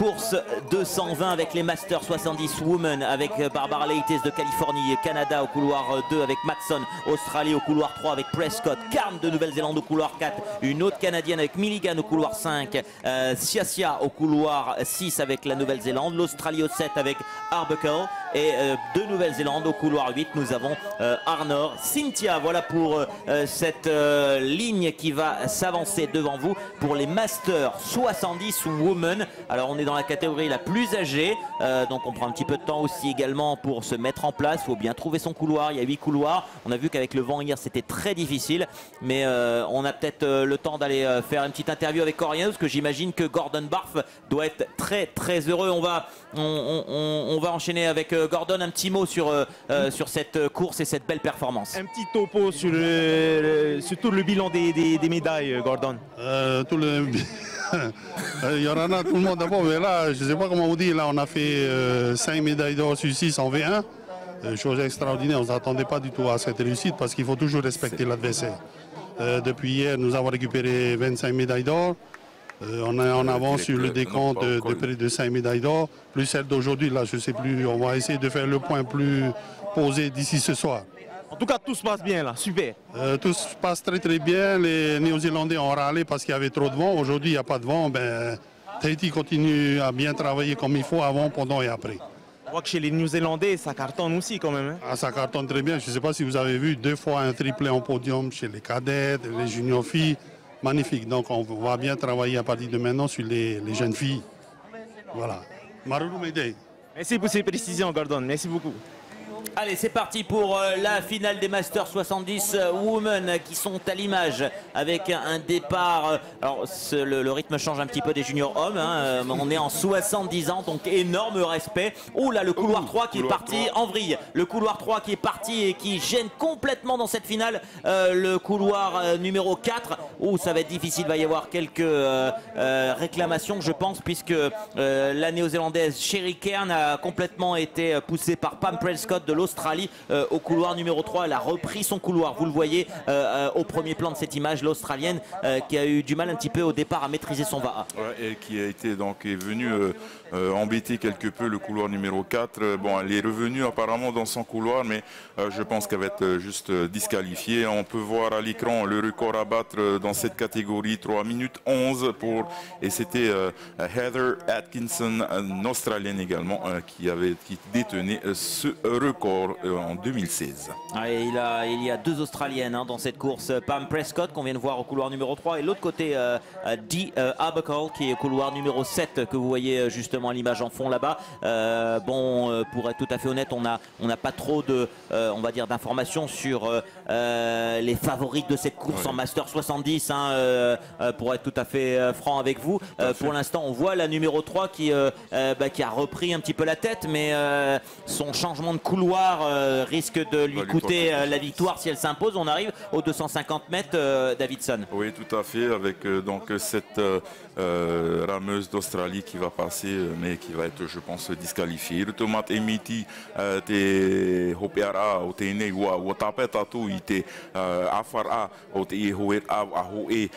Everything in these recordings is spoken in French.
course 220 avec les Masters 70 Women avec Barbara Leites de Californie, Canada au couloir 2 avec Matson, Australie au couloir 3 avec Prescott, Carn de Nouvelle-Zélande au couloir 4, une autre Canadienne avec Milligan au couloir 5, Siasia au couloir 6 avec la Nouvelle-Zélande, l'Australie au 7 avec Arbuckle et de Nouvelle-Zélande au couloir 8 nous avons Arnor, Cynthia. Voilà pour cette ligne qui va s'avancer devant vous pour les Masters 70 Women. Alors on est dans la catégorie la plus âgée, donc on prend un petit peu de temps aussi également pour se mettre en place. Il faut bien trouver son couloir, il y a 8 couloirs. On a vu qu'avec le vent hier c'était très difficile, mais on a peut-être le temps d'aller faire une petite interview avec Corien, parce que j'imagine que Gordon Barth doit être très heureux. On va enchaîner avec Gordon, un petit mot sur cette course et cette belle performance. Un petit topo sur tout le bilan des médailles, Gordon. Il y en a tout le monde d'abord, mais là, je ne sais pas comment vous dire, là on a fait 5 médailles d'or sur 6 en V1. Chose extraordinaire, on ne s'attendait pas du tout à cette réussite parce qu'il faut toujours respecter l'adversaire. Depuis hier, nous avons récupéré 25 médailles d'or. On est en avance sur le décompte de près de 5 médailles d'or, plus celle d'aujourd'hui. Là, je ne sais plus, on va essayer de faire le point plus posé d'ici ce soir. En tout cas, tout se passe bien là, super. Tout se passe très bien. Les Néo-Zélandais ont râlé parce qu'il y avait trop de vent. Aujourd'hui, il n'y a pas de vent. Ben, Tahiti continue à bien travailler comme il faut avant, pendant et après. Je crois que chez les Néo-Zélandais, ça cartonne aussi quand même. Hein. Ah, ça cartonne très bien. Je ne sais pas si vous avez vu 2 fois un triplé en podium chez les cadettes, les junior filles. Magnifique. Donc on va bien travailler à partir de maintenant sur les jeunes filles. Voilà. Maruru Meidei. Merci pour ces précisions, Gordon. Merci beaucoup. Allez, c'est parti pour la finale des Masters 70 Women qui sont à l'image avec un départ. Alors, le rythme change un petit peu des juniors hommes. Hein, on est en 70 ans, donc énorme respect. Oh là, le couloir 3 qui est parti en vrille. Le couloir 3 qui est parti et qui gêne complètement dans cette finale. Le couloir numéro 4. Oh, ça va être difficile. Il va y avoir quelques réclamations, je pense, puisque la néo-zélandaise Sherry Cairn a complètement été poussée par Pam Prescott de l'Australie au couloir numéro 3. Elle a repris son couloir, vous le voyez au premier plan de cette image, l'Australienne qui a eu du mal un petit peu au départ à maîtriser son VAA. Ouais, et qui a été donc est venue embêter quelque peu le couloir numéro 4. Bon, elle est revenue apparemment dans son couloir, mais je pense qu'elle va être juste disqualifiée. On peut voir à l'écran le record à battre dans cette catégorie, 3 minutes 11 et c'était Heather Atkinson, une Australienne également, qui détenait ce record en 2016. Et il y a 2 Australiennes dans cette course. Pam Prescott qu'on vient de voir au couloir numéro 3 et l'autre côté Dee Arbuckle qui est au couloir numéro 7 que vous voyez justement à l'image en fond là-bas. Pour être tout à fait honnête, on n'a pas trop de on va dire d'informations sur les favoris de cette course en Master 70 pour être tout à fait franc avec vous. Pour l'instant on voit la numéro 3 qui a repris un petit peu la tête, mais son changement de couloir risque de lui coûter la victoire si elle s'impose. On arrive aux 250 mètres, Davidson. Oui, tout à fait, avec donc cette rameuse d'Australie qui va passer, mais qui va être, je pense, disqualifiée. Le tomate emiti te hopeara o te nei wa tape tatu i te afara o te ihoer a hoe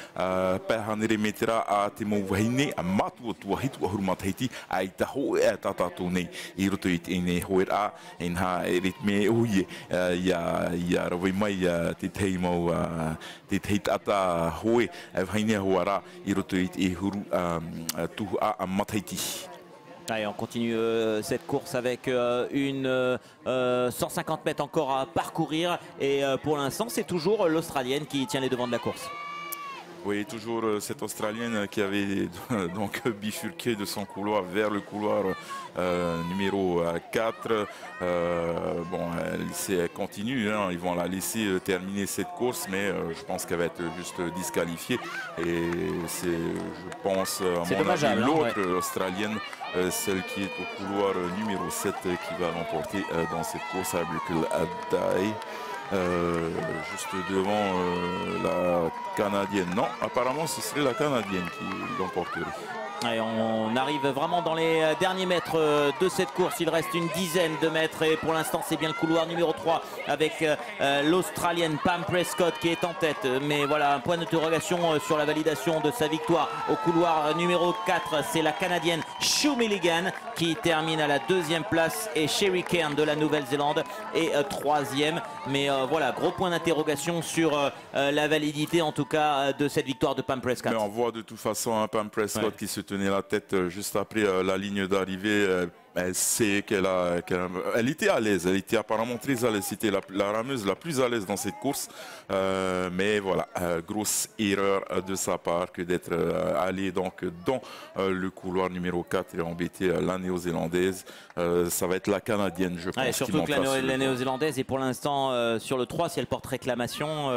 pehanere metera a te mouwaine a matu o tua hitu a hurumataiti a i ta hoe a tatatu nei i roto i te nei hoer a en ha ritme uie ia rawai mai te teimau te teitata hoe haine hoara i roto i te huru tuhu a mataiti. Allez, on continue cette course avec une 150 mètres encore à parcourir et pour l'instant c'est toujours l'Australienne qui tient les devants de la course. Oui, toujours cette Australienne qui avait donc bifurqué de son couloir vers le couloir numéro 4. Elle continue, hein, ils vont la laisser terminer cette course, mais je pense qu'elle va être juste disqualifiée. Et c'est, je pense, à mon avis, l'autre Australienne, celle qui est au couloir numéro 7, qui va l'emporter dans cette course, Arbuckle Adai. Juste devant la Canadienne. Non, apparemment ce serait la Canadienne qui l'emporterait. Et on arrive vraiment dans les derniers mètres de cette course. Il reste une dizaine de mètres et pour l'instant c'est bien le couloir numéro 3 avec l'Australienne Pam Prescott qui est en tête. Mais voilà, un point d'interrogation sur la validation de sa victoire. Au couloir numéro 4, c'est la Canadienne Shu Milligan qui termine à la 2e place et Sherry Cairn de la Nouvelle-Zélande est 3e. Mais voilà, gros point d'interrogation sur la validité en tout cas de cette victoire de Pam Prescott. Mais on voit de toute façon un Pam Prescott qui se tenait la tête juste après la ligne d'arrivée. Elle sait elle était à l'aise, elle était apparemment très à l'aise. C'était la rameuse la plus à l'aise dans cette course. Mais voilà, grosse erreur de sa part que d'être allé donc dans le couloir numéro 4 et embêter la néo-zélandaise. Ça va être la canadienne, je pense. Surtout que la néo-zélandaise est pour l'instant sur le 3. Si elle porte réclamation,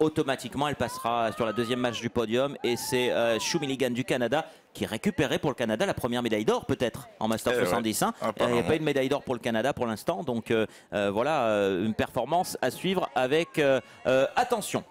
automatiquement elle passera sur la 2e match du podium. Et c'est Shu Milligan du Canada qui récupérait pour le Canada la première médaille d'or peut-être en Master 70. Ouais, il n'y a pas eu de médaille d'or pour le Canada pour l'instant. Donc voilà, une performance à suivre avec attention.